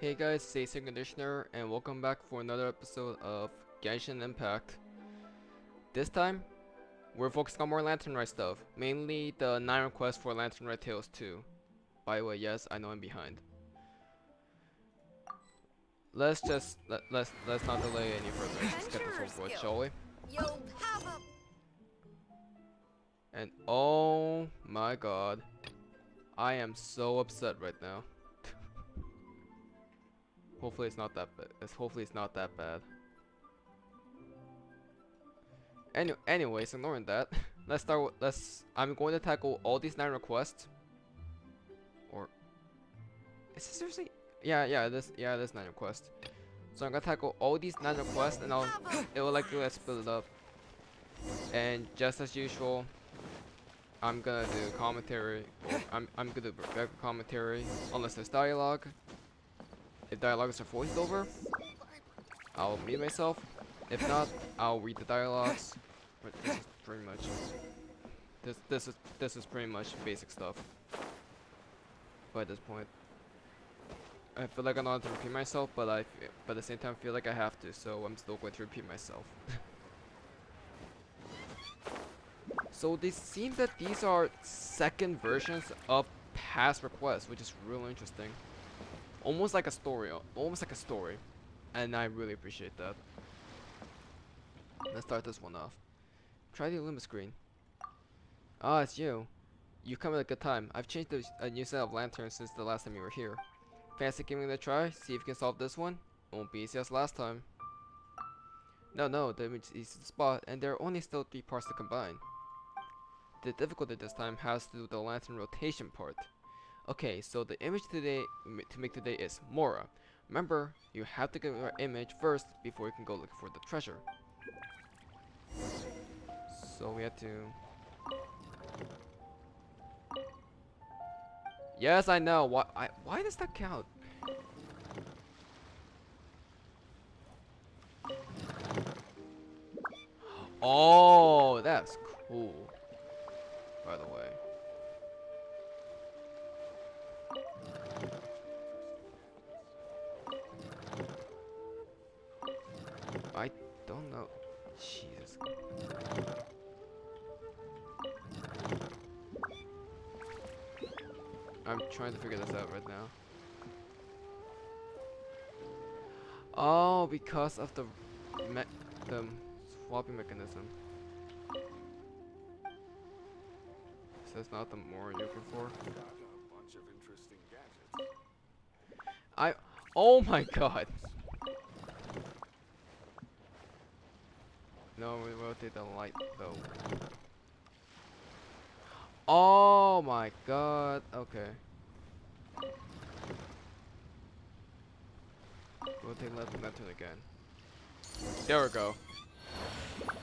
Hey guys, it's ACairconditioner and welcome back for another episode of Genshin Impact. This time, we're focusing on more Lantern Rite stuff, mainly the 9 requests for Lantern Rite Tales 2. By the way, yes, I know I'm behind. Let's not delay any further. Let's just get this over with, shall we? And oh my god, I am so upset right now. Hopefully it's not that bad. Hopefully it's not that bad. Anyways, ignoring that, let's start with, I'm going to tackle all these 9 requests. Or is this seriously? This 9 requests. So I'm gonna tackle all these 9 requests and it will likely let's split it up. And just as usual, I'm gonna do commentary. Or I'm gonna do regular commentary unless there's dialogue. If dialogue is voiced over, I'll mute myself. If not, I'll read the dialogues. But this is pretty much this is pretty much basic stuff. But at this point, I feel like I'm not to repeat myself, but but at the same time I feel like I have to, so I'm still going to repeat myself. So they seem that these are second versions of past requests, which is really interesting. Almost like a story, and I really appreciate that. Let's start this one off. Try the Illuma screen. Ah, it's you. You come at a good time. I've changed a new set of lanterns since the last time you were here. Fancy giving it a try? See if you can solve this one? Won't be easy as last time. No, the image is easy to spot, and there are only still 3 parts to combine. The difficulty this time has to do with the lantern rotation part. Okay, so the image to make today is Mora. Remember, you have to get our image first before you can go looking for the treasure. So we have to... Yes, I know. Why does that count? Oh, that's cool. By the way. I don't know. Jesus. I'm trying to figure this out right now. Oh, because of the swapping mechanism. So that's not the more you're looking for. Oh my god. No, we rotate the light though. Oh my god. Okay. Rotate lantern again. There we go.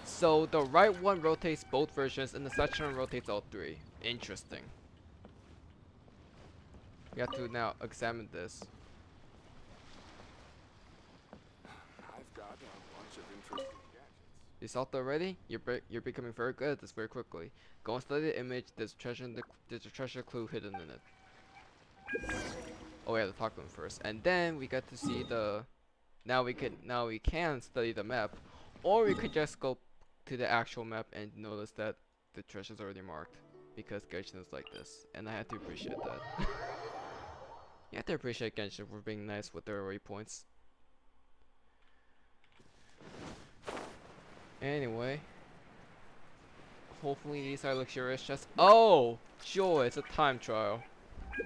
So the right one rotates both versions and the left one rotates all 3. Interesting. We have to now examine this. I've got a bunch of interesting gadgets. You solved already? You're becoming very good at this very quickly. Go and study the image. There's a treasure clue hidden in it. Oh, we have to talk to him first, and then we get to see the. Now we can study the map, or we could just go to the actual map and notice that the treasure's already marked, because Genshin is like this, and I have to appreciate that. You have to appreciate Genshin for being nice with their waypoints. Anyway, hopefully these are luxurious chests. Oh, joy! It's a time trial.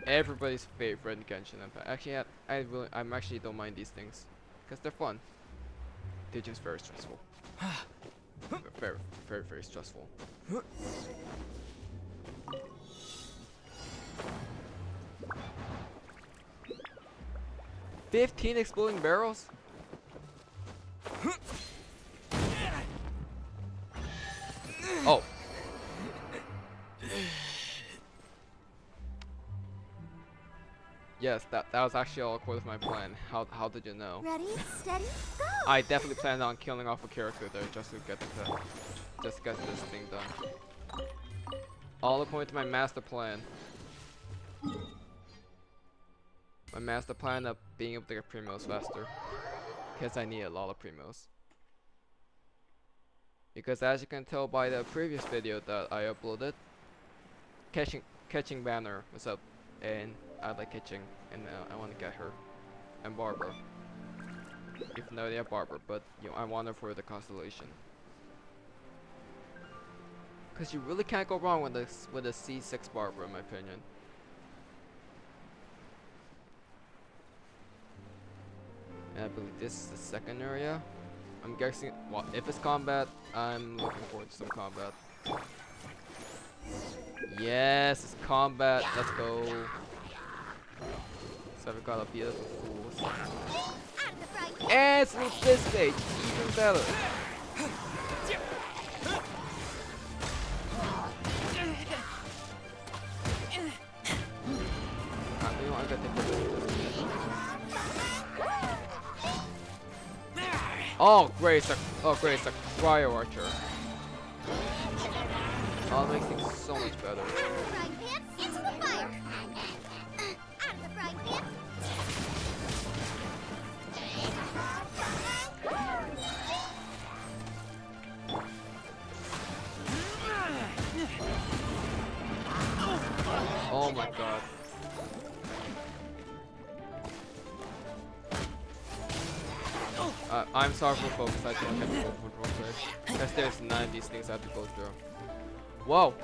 Everybody's favorite in Genshin Impact. Actually, I actually don't mind these things, cause they're fun. They're just very stressful. Very stressful. 15 exploding barrels? Oh. Yes, that was actually all according to my plan. How did you know? Ready, steady, go! I definitely planned on killing off a character there just to get this thing done. All according to my master plan. my master plan of being able to get primos faster. Because I need a lot of primos. Because as you can tell by the previous video that I uploaded, catching Banner was up, and I like catching, and I want to get her, and Barbara. Even though they have Barbara, but you know I want her for the constellation. Because you really can't go wrong with a C6 Barbara, in my opinion. And I believe this is the second area. I'm guessing, well, if it's combat, I'm looking forward to some combat. Yes, it's combat. Let's go. So we got a beautiful fools. And it's with this stage, even better. You know, I gotta take this. Oh great, it's a cryo archer. Oh, that makes things so much better. Oh my god. I'm sorry for focus, I think I have to go for real quick. Because there's 9 of these things I have to go through. Whoa!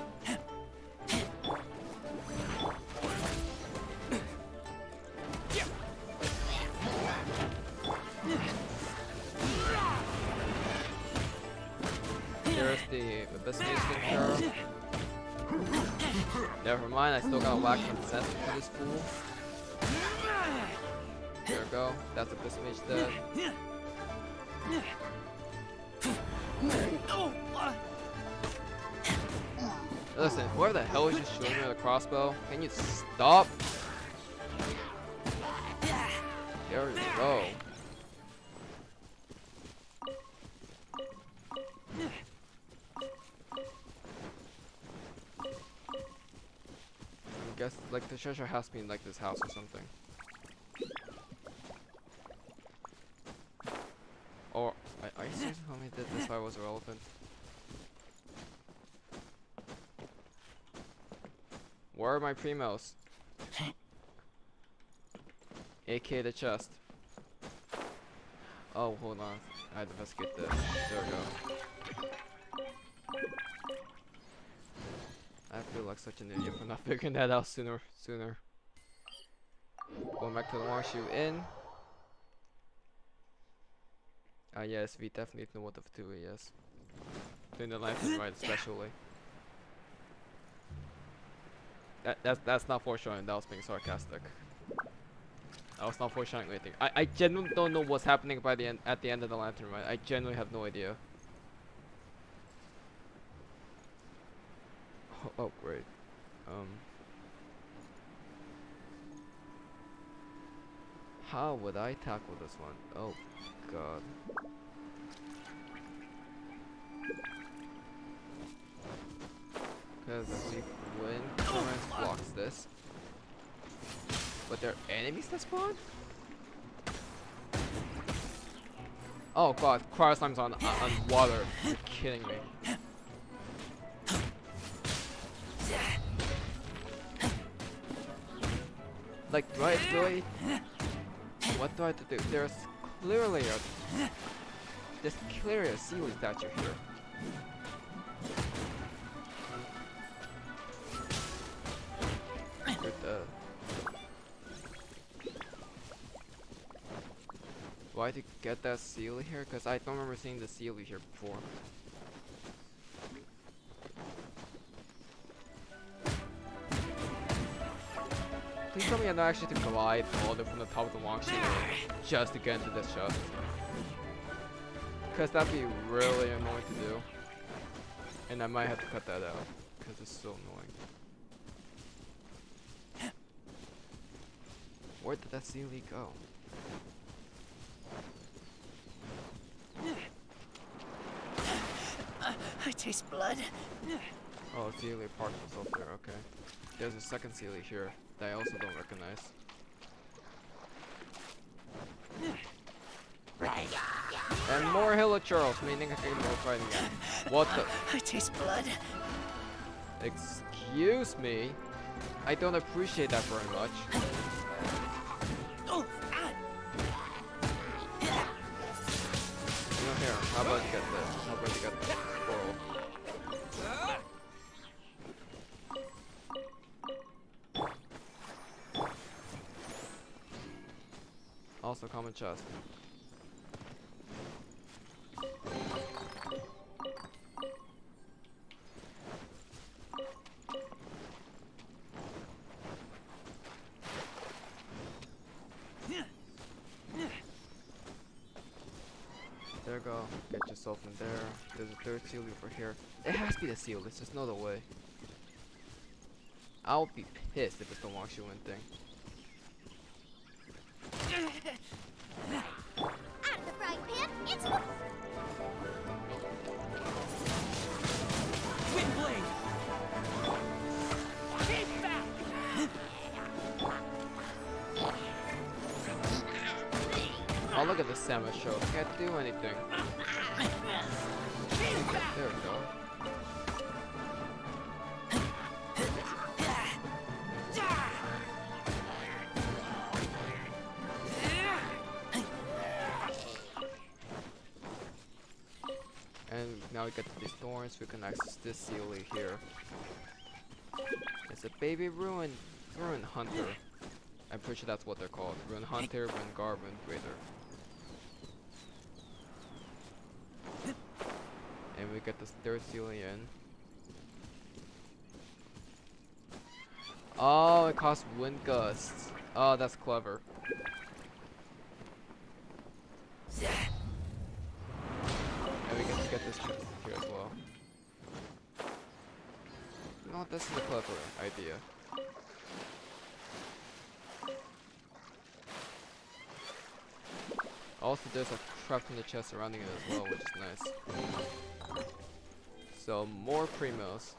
There's the Abyss Mage. Never mind, I still gotta whack some sense to this fool. There we go, that's Abyss Mage dead. Listen, whoever the hell is just shooting me with a crossbow, can you stop? There we go. I guess like the treasure has to be in like this house or something. Or are you seriously telling me that this fight was irrelevant? Where are my primos? AK the chest. Oh, hold on. I had to investigate this. There we go. I feel like such an idiot for not figuring that out sooner. Going back to the Warshoe Inn. Yes, we definitely know what the two is. Doing the Lantern Rite especially. That's not foreshadowing, that was being sarcastic. I was not foreshadowing anything. I genuinely don't know what's happening by the end at the end of the Lantern Rite. I genuinely have no idea. Oh great. How would I tackle this one? Oh god. Because I believe wind current blocks this. But there are enemies that spawn? Oh god, cryo slime's on water. You're kidding me. Like, do I really? What do I have to do? There's clearly a seaweed statue here. Why to get that seal here? Because I don't remember seeing the seal here before. Please tell me I'm not actually to glide all the way from the top of the long sheet just to get into this shot. Because that'd be really annoying to do. And I might have to cut that out. Because it's so annoying. Where did that seal go? I taste blood. Oh, Sealy particles up there, okay. There's a second Sealy here that I also don't recognize. blood Charles, meaning I can more fighting again. What the? I taste blood. Excuse me? I don't appreciate that very much. Oh, ah. You know, here, how about you get this? How about you get this? Squirrel. Also, common chest. There you go. Get yourself in there. There's a third seal over here. It has to be the seal. There's just no other way. I'll be pissed if it's the Wangshu Win thing. Out of the frying pan, into the... Wind blade. Keep back. Oh, look at the salmon show. Can't do anything. There we go. And now we get to these thorns. We can access this seal here. It's a baby ruin hunter. I'm pretty sure that's what they're called. Ruin hunter, ruin guard, ruin breather. And we get this third seal in. Oh, it costs wind gusts. Oh, that's clever. And we get this chest here as well. You know what? This is a clever idea. Also, there's a trap in the chest surrounding it as well, which is nice. So, more primos.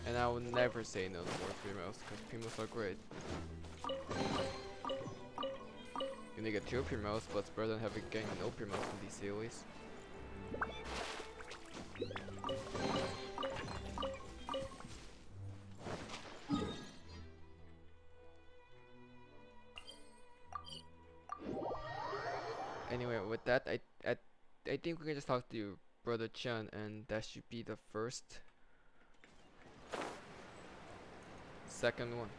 And I will never say no to more primos, because primos are great. You may get 2 primos, but it's better than getting no primos in these series. Anyway, with that, I think we can just talk to Brother Chen, and that should be the second one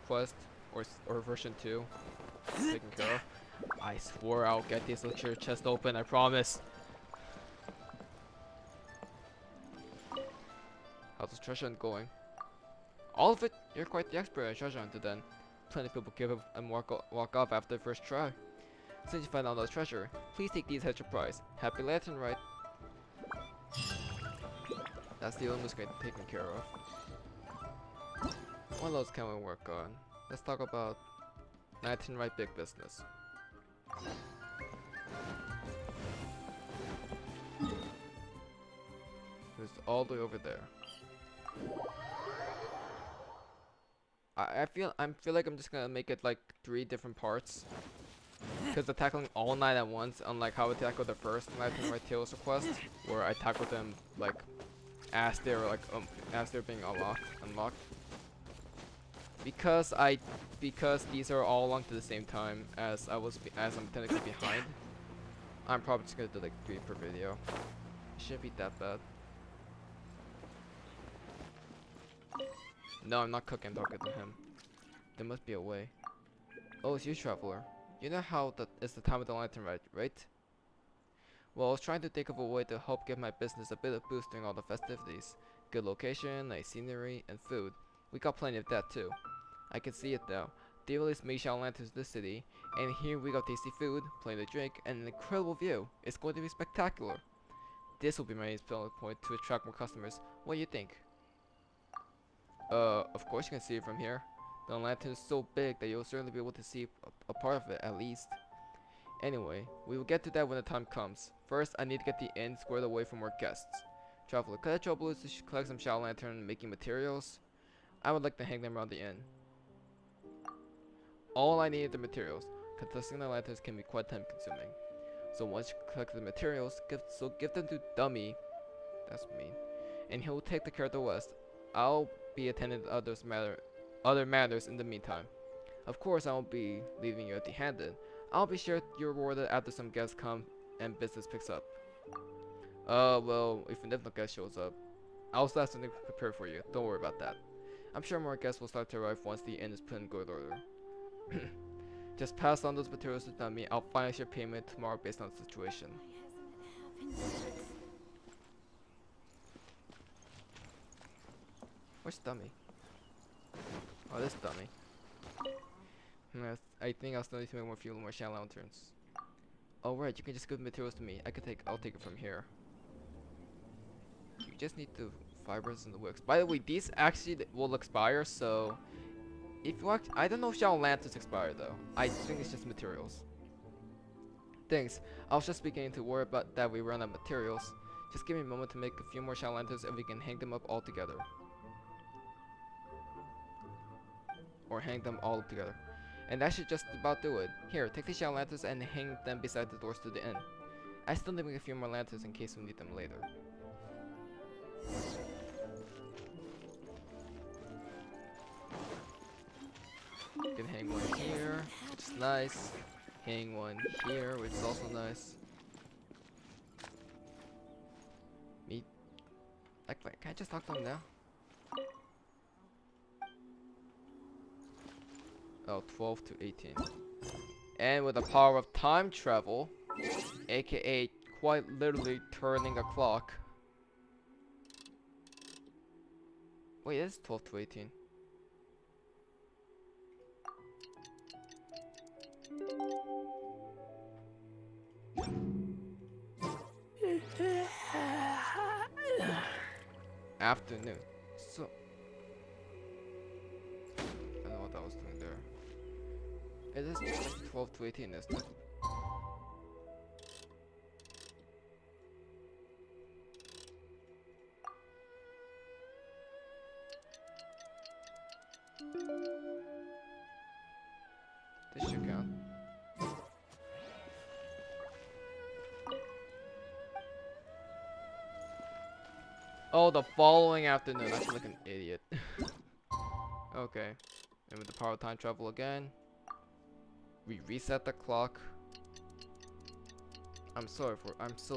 quest or version 2 taken care of. I swore I'll get this luxury chest open. I promise. How's the treasure hunt going? All of it? You're quite the expert at treasure hunting then. Plenty of people give up and walk off after the first try. Since you find out the treasure, please take these as your prize. Happy Lantern Rite. That's the only going taken care of. What else can we work on? Let's talk about Lantern Rite big business. It's all the way over there. I feel like I'm just gonna make it like 3 different parts. Because they're tackling all 9 at once, unlike how I tackled the first Lantern Rite Tales request, where I tackled them like as they're being unlocked. Because these are all along to the same time as I'm technically behind. I'm probably just gonna do like 3 per video. It shouldn't be that bad. No, I'm not cooking. I'm talking to him. There must be a way. Oh, it's you, traveler. You know how it's the time of the Lantern Rite, right? Well, I was trying to think of a way to help give my business a bit of boost during all the festivities. Good location, nice scenery, and food. We got plenty of that too. I can see it now. They released Meisha Lanterns this city, and here we got tasty food, plenty to drink, and an incredible view. It's going to be spectacular. This will be my main selling point to attract more customers. What do you think? Of course you can see it from here. The lantern is so big that you'll certainly be able to see a part of it at least. Anyway, we will get to that when the time comes. First, I need to get the inn squared away for more guests. Traveler, could I trouble you to collect some Shadow Lantern making materials? I would like to hang them around the inn. All I need are the materials. Contesting the lanterns can be quite time consuming. So once you collect the materials, give them to Dummy. That's mean. And he'll take the care of the rest. I'll be attending to other matters in the meantime. Of course, I won't be leaving you empty-handed. I'll be sure you're rewarded after some guests come and business picks up. Well, if no guest shows up, I'll still have something prepared for you. Don't worry about that. I'm sure more guests will start to arrive once the inn is put in good order. Just pass on those materials to Dummy. I'll finance your payment tomorrow based on the situation. Where's Dummy? Oh, this Dummy. I think I'll still need to make more shell lanterns. Oh right, you can just give the materials to me. I'll take it from here. You just need the fibers and the wicks. By the way, these actually will expire, so if you want, I don't know if shell lanterns expire though. I think it's just materials. Thanks. I was just beginning to worry about that we run out of materials. Just give me a moment to make a few more shell lanterns and we can hang them up all together. Or hang them all up together. And that should just about do it. Here, take the shell lanterns and hang them beside the doors to the inn. I still need to make a few more lanterns in case we need them later. You can hang one here, which is nice. Hang one here, which is also nice. Can I just talk to him now? Oh, 12 to 18. And with the power of time travel, aka quite literally turning a clock. Wait, it's 12 to 18. Afternoon. So I don't know what I was doing there. It is like 12 to 18, isn't it? This should count. Oh, the following afternoon. I feel like an idiot. Okay. And with the power of time travel again, we reset the clock. I'm so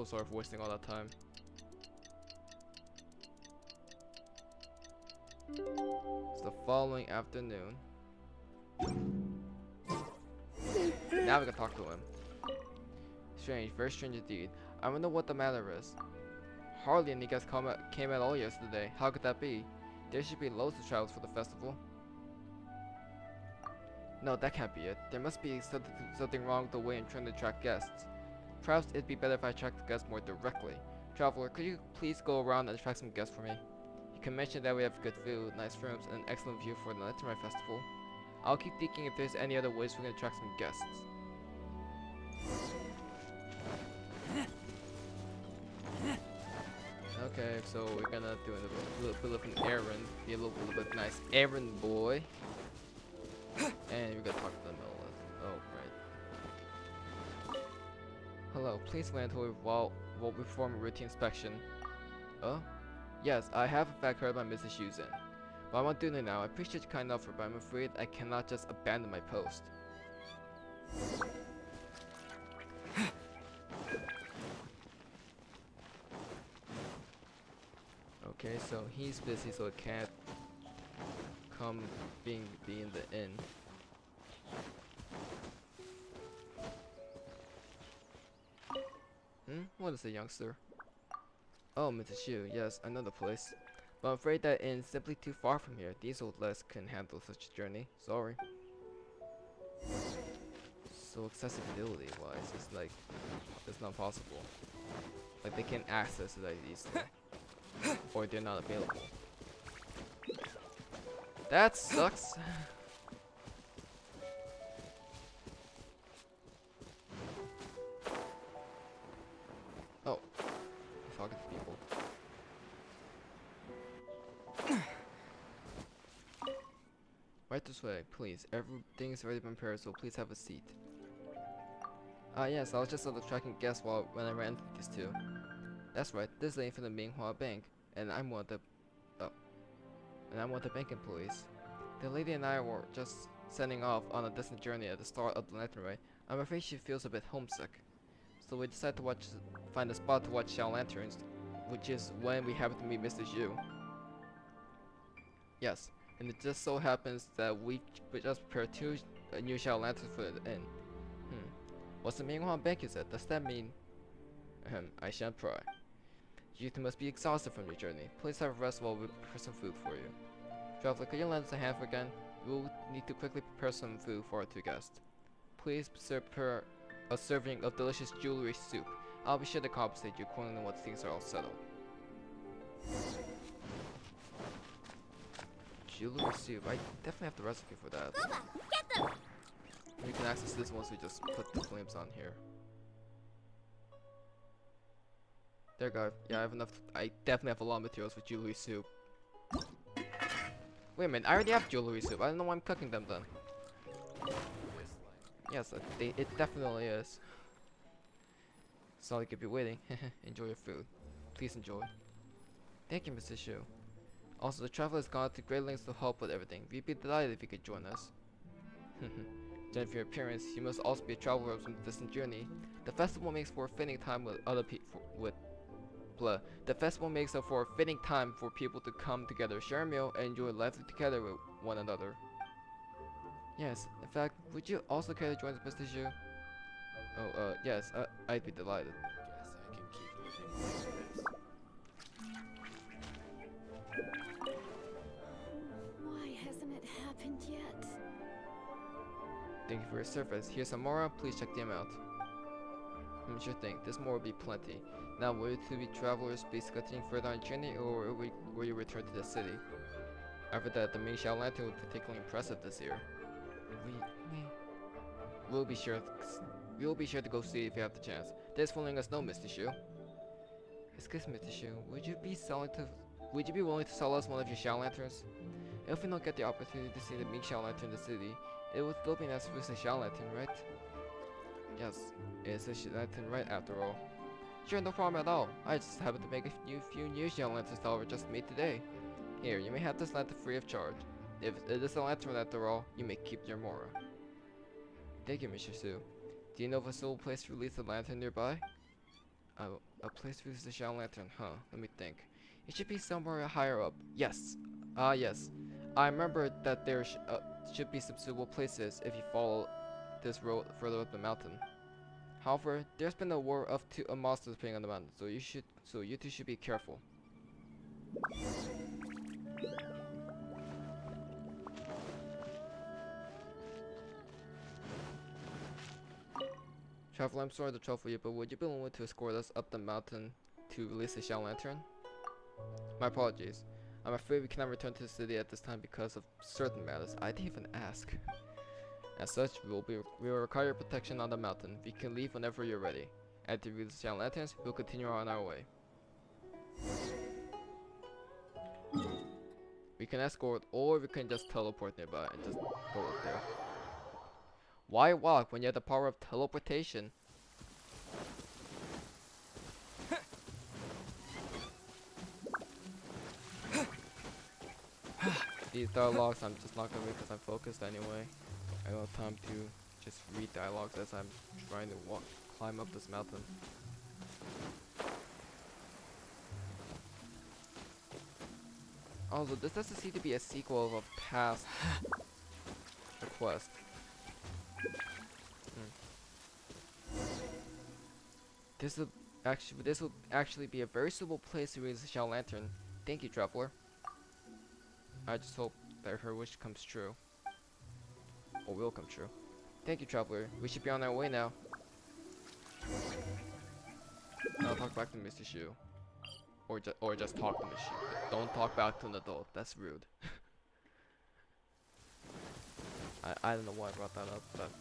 sorry for wasting all that time. It's the following afternoon. Now we can talk to him. Strange, very strange indeed. I wonder what the matter is. Hardly any guests came at all yesterday. How could that be? There should be loads of travelers for the festival. No, that can't be it. There must be something wrong with the way I'm trying to attract guests. Perhaps it'd be better if I attract the guests more directly. Traveler, could you please go around and attract some guests for me? You can mention that we have good food, nice rooms, and an excellent view for the Lantern Rite festival. I'll keep thinking if there's any other ways we can attract some guests. Okay, so we're gonna do a little bit of an errand. Be a little bit nice errand boy. And we're gonna talk to the middle. Oh, right. Hello, please land over while we perform a routine inspection. Oh? Yes, I have in fact heard my Mrs. Shoes in. But I won't do it now. I appreciate your kind offer, but I'm afraid I cannot just abandon my post. Okay, so he's busy, so it can't be in the inn. What is it, youngster? Oh, Mrs. Shu, yes, I know the place. But I'm afraid that inn is simply too far from here. These old legs couldn't handle such a journey. Sorry. So accessibility wise, it's not possible. Like they can't access it like easily. Or they're not available. That sucks. Oh, I'm talking to people. Right this way, please. Everything's already been prepared, so please have a seat. Yes, I was just sort of tracking guests when I ran into these two. That's right, this is the infinite Minghua Bank, and I'm one of the bank employees. The lady and I were just setting off on a distant journey at the start of the Lantern Rite. I'm afraid she feels a bit homesick, so we decided to find a spot to watch Xiao Lanterns, which is when we happened to meet Mr. Zhu. Yes, and it just so happens that we just prepared two new Xiao Lanterns for the inn. What's the Minghua Bank, you said? Does that mean? I shan't pry. You two must be exhausted from your journey. Please have a rest while we prepare some food for you. Traveler, could you lend us a hand again? We'll need to quickly prepare some food for our two guests. Please prepare a serving of delicious jewelry soup. I'll be sure to compensate you accordingly once things are all settled. Jewelry soup. I definitely have the recipe for that. Booba, get them! We can access this once we just put the flames on here. There we go. Yeah, I have enough. I definitely have a lot of materials for jewelry soup. Wait a minute, I already have jewelry soup. I don't know why I'm cooking them then. Yes, it definitely is. Sorry to keep you waiting. Enjoy your food. Please enjoy. Thank you, Mr. Shu. Also, the traveler has gone to great lengths to help with everything. We'd be delighted if you could join us. Judging from your appearance, you must also be a traveler of some distant journey. The festival makes for a fitting time with other people. The festival makes up for a fitting time for people to come together, share a meal, and enjoy life together with one another. Yes, in fact, would you also care to join us, Mr. Zhu? Oh, yes, I'd be delighted. Guess I can keep living like this. Why hasn't it happened yet? Thank you for your service. Here's some more. Please check the amount. Sure thing. This more will be plenty. Now, will you two be travelers be continuing further on your journey, or will you return to the city? After that, the main Xiao Lantern will be particularly impressive this year. We'll be sure to go see if you have the chance. Thanks for letting us know, Mr. Shu. Excuse me, Mr. Shu. Would you be willing to sell us one of your Xiao Lanterns? If we don't get the opportunity to see the main Xiao Lantern in the city, it would still be nice if it's a Xiao Lantern, right? Yes, it's a Lantern Rite after all. Sure, no problem at all. I just happened to make a few new Xiao Lanterns that were just made today. Here, you may have this lantern free of charge. If it is a lantern after all, you may keep your Mora. Thank you, Mr. Su. Do you know of a suitable place to release a lantern nearby? A place to release a Xiao Lantern, huh? Let me think. It should be somewhere higher up. Yes. Yes. I remember that there should be some suitable places if you follow this road further up the mountain. However, there's been a war of two monsters playing on the mountain, so you two should be careful. Traveler, I'm sorry to trouble you, but would you be willing to escort us up the mountain to release the Xiao Lantern? My apologies. I'm afraid we cannot return to the city at this time because of certain matters. I didn't even ask. As such, we will require your protection on the mountain. We can leave whenever you're ready. After we release the Xiao Lanterns, we'll continue on our way. We can escort, or we can just teleport nearby and just go up there. Why walk when you have the power of teleportation? These dialogues I'm just not gonna read because I'm focused anyway. I don't have time to just read dialogues as I'm trying to climb up this mountain. Also, this doesn't seem to be a sequel of a past quest. This will actually be a very suitable place to raise the Xiao Lantern. Thank you, traveler. I just hope that her wish comes true. Or will come true. Thank you, traveler. We should be on our way now. I'll talk back to Mr. Shu. Or just talk to Mr. Shu. Don't talk back to an adult. That's rude. I don't know why I brought that up, but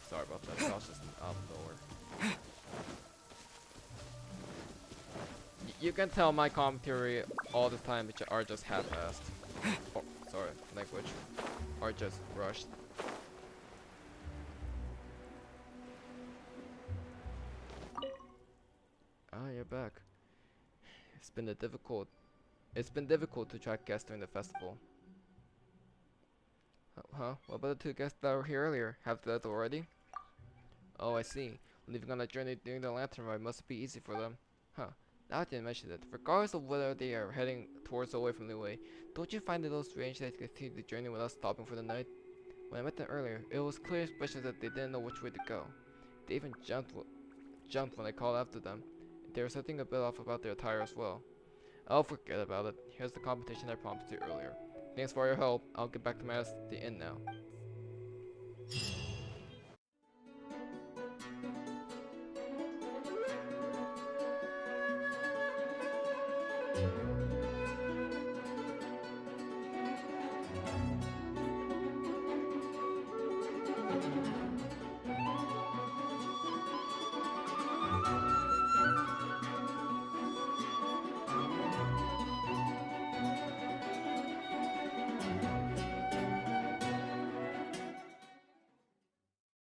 sorry about that. That was just out of nowhere. You can tell my commentary all the time are just half-assed. Oh, sorry, language. Are just rushed. It's been a difficult. It's been difficult to track guests during the festival. Huh? What about the two guests that were here earlier? Have they left already? Oh, I see. Leaving on a journey during the Lantern Rite must be easy for them. Huh. Now I didn't mention it. Regardless of whether they are heading towards or away from the way, don't you find it a little strange that they continue the journey without stopping for the night? When I met them earlier, it was clear especially that they didn't know which way to go. They even jumped when I called after them. There was something a bit off about their attire as well. I'll forget about it. Here's the competition I promised you earlier. Thanks for your help. I'll get back to the inn now.